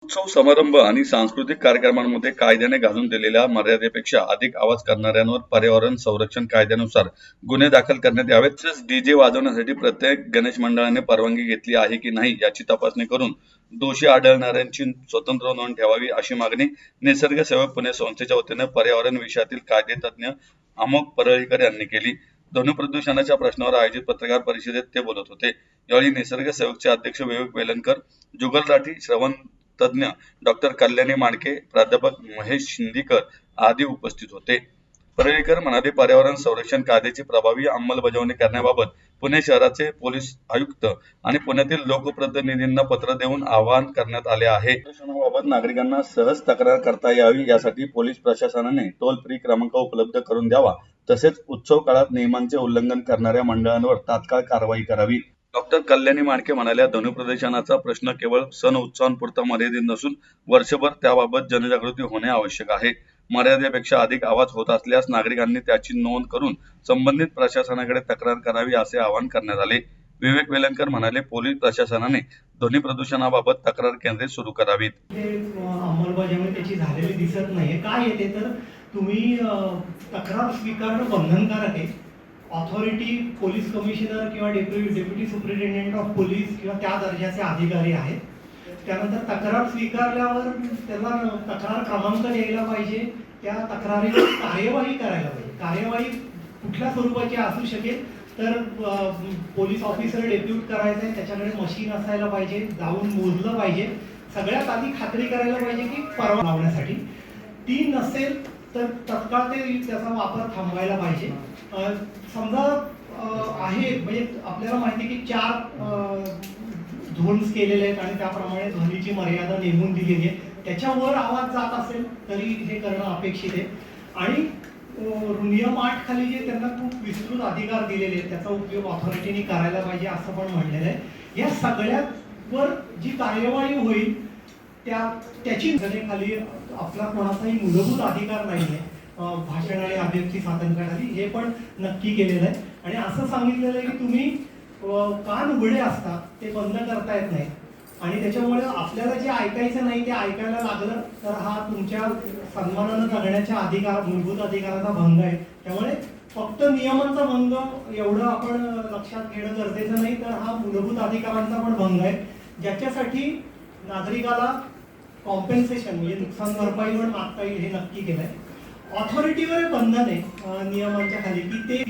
उत्सव समारंभ आणि सांस्कृतिक कार्यक्रमांमध्ये कायद्याने घालून दिलेल्या मर्यादेपेक्षा अधिक आवाज करणाऱ्यांवर पर्यावरण संरक्षण कायद्यानुसार गुन्हे दाखल करण्यात यावेत. तसेच डीजे वाजवण्यासाठी प्रत्येक गणेश मंडळाने परवानगी घेतली आहे की नाही याची तपासणी करून दोषी आढळणाऱ्यांची स्वतंत्र नोंद ठेवावी अशी मागणी निसर्ग सेवक पुणे संस्थेच्या वतीने पर्यावरण विषयातील कायदेतज्ञ अमोघ परळीकर यांनी केली. ध्वनी प्रदूषणाच्या प्रश्नावर आयोजित पत्रकार परिषदेत ते बोलत होते. यावेळी निसर्ग सेवकचे अध्यक्ष विवेक वेलणकर, जुगल राठी, श्रवण तज्ञ डॉक्टर कल्याणी मांडके, प्राध्यापक महेश शिंदीकर आदी उपस्थित होते. परळीकर म्हणाले, पर्यावरण संरक्षण कायद्याची प्रभावी अंमलबजावणी करण्याबाबत पुणे शहराचे पोलीस आयुक्त आणि पुण्यातील लोकप्रतिनिधींना पत्र देऊन आवाहन करण्यात आले आहे. प्रदूषणाबाबत नागरिकांना सहज तक्रार करता यावी यासाठी पोलीस प्रशासनाने टोल फ्री क्रमांक उपलब्ध करून द्यावा. तसेच उत्सव काळात नियमांचे उल्लंघन करणाऱ्या मंडळांवर तात्काळ कारवाई करावी. डॉक्टर कल्याणी मांडके म्हणाल्या, ध्वनी प्रदूषणाचा प्रश्न केवळ सण उत्सवांपुरता मर्यादित नसून वर्षभर त्याबाबत जनजागृती होणे आवश्यक आहे. मर्यादेपेक्षा अधिक आवाज होत असल्यास नागरिकांनी त्याची नोंद करून संबंधित प्रशासनाकडे तक्रार करावी असे आवाहन करण्यात आले. विवेक वेलणकर म्हणाले, पोलीस प्रशासनाने ध्वनी प्रदूषणाबाबत तक्रार केंद्रे सुरू करावीत. अंमलबजावणी त्याची झालेली दिसत नाहीये. काय येते तर तुम्ही तक्रार स्वीकारणं बंधनकारक आहे. ऑथॉरिटी पोलीस कमिशनर किंवा डेप्युटी सुपरिटेंडेंट ऑफ पोलीस किंवा त्या दर्जाचे अधिकारी आहेत. त्यानंतर तक्रार स्वीकारल्यावर त्याला तक्रार क्रमांक द्यायला पाहिजे, त्या तक्रारीवर कार्यवाही करायला पाहिजे. कार्यवाही कुठल्या स्वरूपाची असू शकेल तर पोलीस ऑफिसर डेप्यूट करायचं आहे, त्याच्याकडे मशीन असायला पाहिजे, जाऊन मोजलं पाहिजे. सगळ्यात आधी खात्री करायला पाहिजे की परवाना लावण्यासाठी ती नसेल तर तत्काळ त्याचा वापर थांबवायला पाहिजे. समजा आहे म्हणजे आपल्याला माहिती की 4 झोन्स केलेले आहेत आणि त्याप्रमाणे ध्वनीची मर्यादा नेमून दिलेली आहे. त्याच्यावर आवाज जात असेल तरी हे करणं अपेक्षित आहे. आणि नियम 8 खाली जे त्यांना खूप विस्तृत अधिकार दिलेले आहेत त्याचा उपयोग ऑथॉरिटीने करायला पाहिजे असं पण म्हणलेलं आहे. या सगळ्यावर जी कार्यवाही होईल त्याची खाली आपला कोणाचाही मूलभूत अधिकार नाहीये भाषण आणि अभिव्यक्ती स्वातंत्र्याखाली, हे पण नक्की केलेलं आहे. आणि असं सांगितलेलं आहे की तुम्ही कान उघडे असतात ते बंद करता येत नाही आणि त्याच्यामुळे आपल्याला जे ऐकायचं नाही ते ऐकायला लागलं तर हा तुमच्या सन्मानानं जगण्याच्या मूलभूत अधिकाराचा भंग आहे. त्यामुळे फक्त नियमांचा भंग एवढं आपण लक्षात घेणं गरजेचं नाही, तर हा मूलभूत अधिकारांचा पण भंग आहे, ज्याच्यासाठी नागरिकाला कॉम्पेन्सेशन म्हणजे नुकसान भरपाई पण मागता येईल हे नक्की केलंय. ऑथॉरिटीवर बंधन आहे नियमांच्या खाली की ते